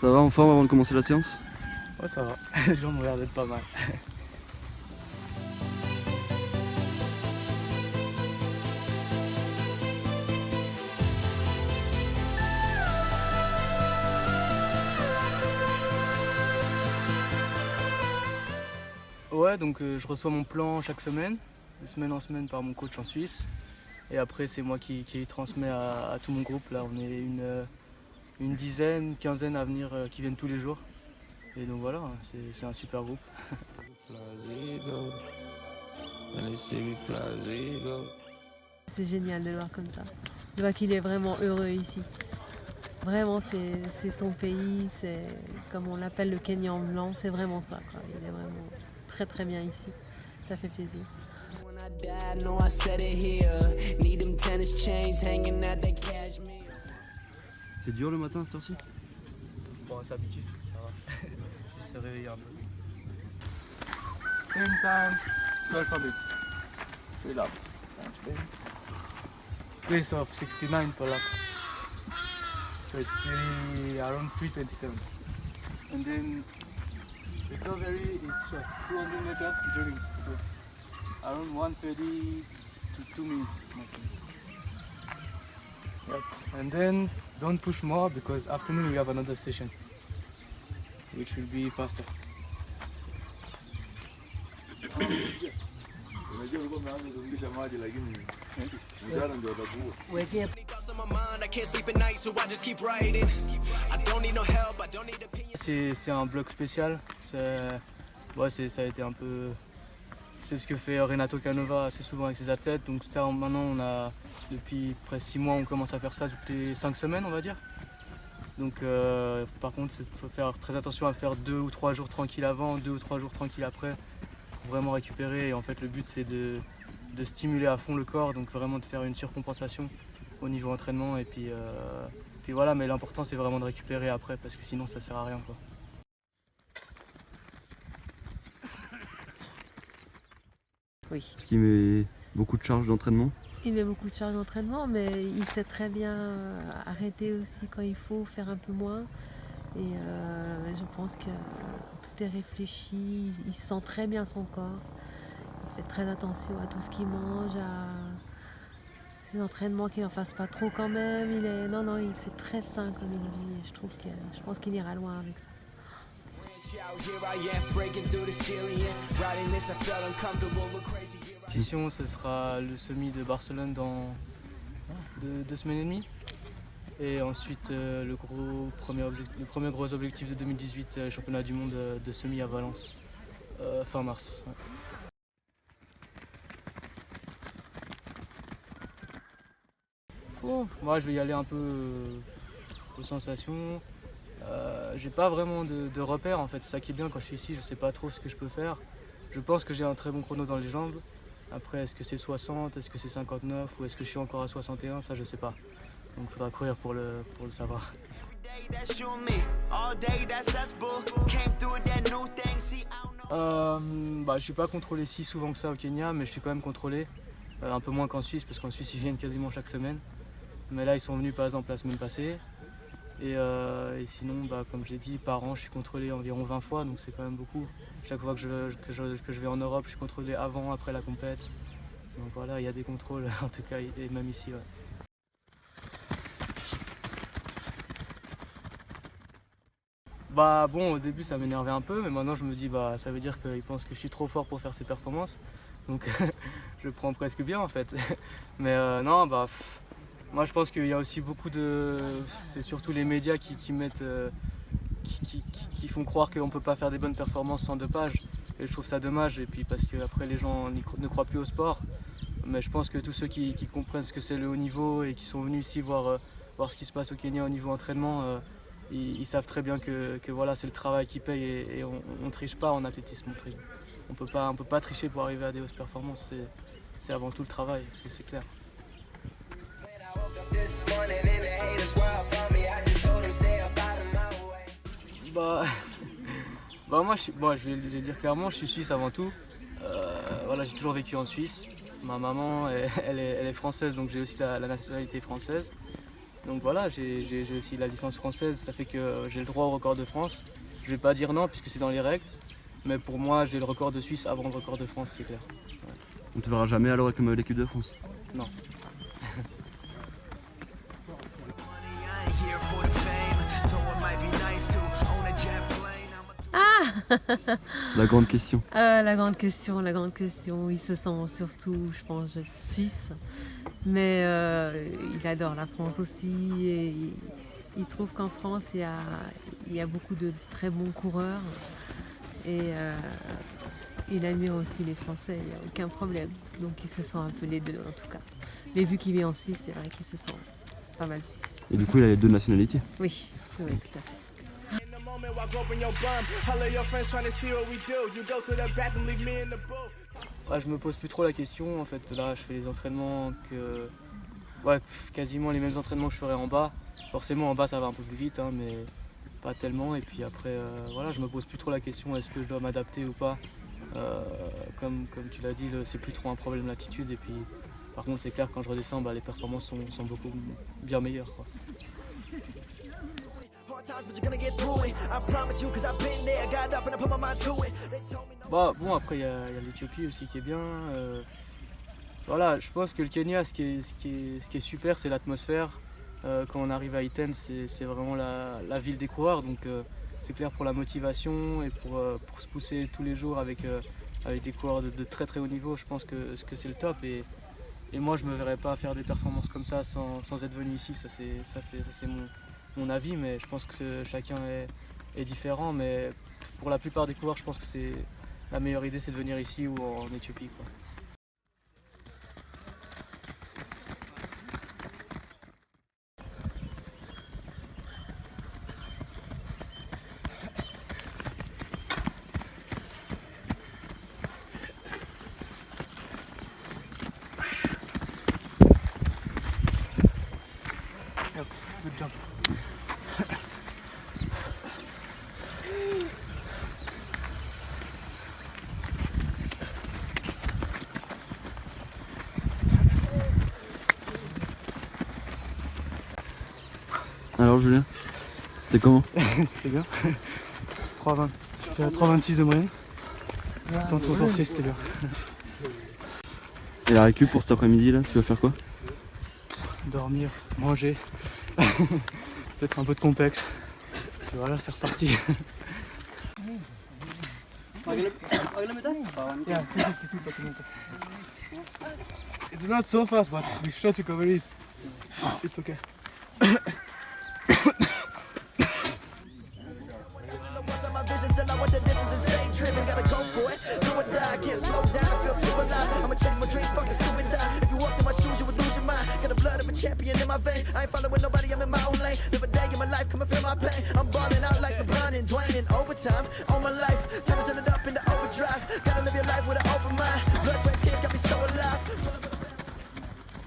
Ça va en forme avant de commencer la séance? Ouais, ça va. Les gens m'ont l'air d'être pas mal. Ouais, donc je reçois mon plan chaque semaine, de semaine en semaine par mon coach en Suisse. Et après, c'est moi qui transmets à tout mon groupe. Là, on est une dizaine, quinzaine à venir qui viennent tous les jours. Et donc voilà, c'est un super groupe. C'est génial de le voir comme ça. De voir qu'il est vraiment heureux ici. Vraiment, c'est son pays, c'est comme on l'appelle le Kenyan blanc, c'est vraiment ça, quoi. Il est vraiment très très bien ici. Ça fait plaisir. C'est dur le matin à cette heure-ci? Bon, on s'habitue, ça va. Il se réveille un peu. 10 times 1200. Relax. Times 10. Place of 69 per lap. So it's really around 327. And then recovery is short, 200 meter jogging. So it's around 130 to 2 minutes maximum. Yep. And then don't push more because afternoon we have another session, which will be faster. C'est un bloc spécial. Ça a été un peu. C'est ce que fait Renato Canova assez souvent avec ses athlètes. Donc maintenant, depuis presque 6 mois, on commence à faire ça toutes les 5 semaines, on va dire. Donc par contre, il faut faire très attention à faire 2 ou 3 jours tranquilles avant, 2 ou 3 jours tranquilles après, pour vraiment récupérer. Et en fait, le but, c'est de stimuler à fond le corps, donc vraiment de faire une surcompensation au niveau entraînement. Et puis voilà, mais l'important, c'est vraiment de récupérer après, parce que sinon, ça sert à rien, quoi. Oui. Parce qu'il met beaucoup de charges d'entraînement? Il met beaucoup de charges d'entraînement, mais il sait très bien arrêter aussi quand il faut, faire un peu moins. Et je pense que tout est réfléchi, il sent très bien son corps. Il fait très attention à tout ce qu'il mange, à ses entraînements, qu'il n'en fasse pas trop quand même. C'est très sain comme il vit. Je pense qu'il ira loin avec ça. Compétition, ce sera le semi de Barcelone dans 2 semaines et demie. Et ensuite, le premier gros objectif de 2018, championnat du monde de semi à Valence, fin mars. Ouais. Moi, je vais y aller un peu aux sensations. J'ai pas vraiment de repères en fait, c'est ça qui est bien quand je suis ici, je sais pas trop ce que je peux faire. Je pense que j'ai un très bon chrono dans les jambes. Après, est-ce que c'est 60, est-ce que c'est 59 ou est-ce que je suis encore à 61, ça je sais pas. Donc il faudra courir pour le savoir. Je suis pas contrôlé si souvent que ça au Kenya, mais je suis quand même contrôlé. Un peu moins qu'en Suisse, parce qu'en Suisse ils viennent quasiment chaque semaine. Mais là ils sont venus par exemple la semaine passée. Et sinon, comme je l'ai dit, par an je suis contrôlé environ 20 fois, donc c'est quand même beaucoup. Chaque fois que je vais en Europe, je suis contrôlé avant, après la compète. Donc voilà, il y a des contrôles en tout cas, et même ici. Ouais. Au début ça m'énervait un peu, mais maintenant je me dis ça veut dire qu'ils pensent que je suis trop fort pour faire ces performances. Donc je le prends presque bien en fait. Mais moi je pense qu'il y a aussi beaucoup c'est surtout les médias qui mettent, qui font croire qu'on ne peut pas faire des bonnes performances sans dopage. Et je trouve ça dommage, et puis parce qu'après les gens ne croient plus au sport. Mais je pense que tous ceux qui comprennent ce que c'est le haut niveau et qui sont venus ici voir ce qui se passe au Kenya au niveau entraînement, ils savent très bien que voilà, c'est le travail qui paye et on ne triche pas en athlétisme. On peut pas tricher pour arriver à des hautes performances, c'est avant tout le travail, c'est clair. Moi, je vais dire clairement, je suis suisse avant tout. Voilà, j'ai toujours vécu en Suisse. Ma maman, elle est française, donc j'ai aussi la nationalité française. Donc voilà, j'ai aussi la licence française, ça fait que j'ai le droit au record de France. Je vais pas dire non puisque c'est dans les règles, mais pour moi j'ai le record de Suisse avant le record de France, c'est clair. On te verra jamais alors comme l'équipe de France. Non. La grande question. La grande question, il se sent surtout, je pense, suisse, mais il adore la France aussi et il trouve qu'en France il y a beaucoup de très bons coureurs et il admire aussi les Français, il n'y a aucun problème, donc il se sent un peu les deux en tout cas. Mais vu qu'il vit en Suisse, c'est vrai qu'il se sent pas mal suisse. Et du coup, il a les deux nationalités. Oui, oui, tout à fait. Ouais, je me pose plus trop la question, en fait là je fais les entraînements que... Ouais, quasiment les mêmes entraînements que je ferais en bas. Forcément en bas ça va un peu plus vite, hein, mais pas tellement. Et puis après, voilà, je me pose plus trop la question est-ce que je dois m'adapter ou pas. Comme tu l'as dit, c'est plus trop un problème l'altitude. Et puis par contre c'est clair quand je redescends, les performances sont beaucoup bien meilleures, quoi. Bon, après il y a l'Éthiopie aussi qui est bien. Voilà, je pense que le Kenya, ce qui est super, c'est l'atmosphère. Quand on arrive à Iten, c'est vraiment la ville des coureurs. Donc c'est clair pour la motivation et pour se pousser tous les jours avec des coureurs de très très haut niveau. Je pense que c'est le top. Et moi, je ne me verrais pas faire des performances comme ça sans être venu ici. Ça c'est mon avis, mais je pense que chacun est différent. Mais pour la plupart des coureurs, je pense que c'est la meilleure idée, c'est de venir ici ou en Éthiopie, quoi. Good jump. Alors Julien, c'était comment? C'était bien. 3,26 de moyenne. Sans trop forcer, c'était bien. Et la récup pour cet après-midi là, tu vas faire quoi? Dormir, manger, peut-être un peu de complexe. Et voilà, c'est reparti. Yeah, 252 per kilometer. It's not so fast, but we shot you cover this. It's okay. Champion in my veins. I ain't following nobody, I'm in my own lane. Live a day in my life, come and feel my pain. I'm balling out like LeBron and Dwayne in overtime.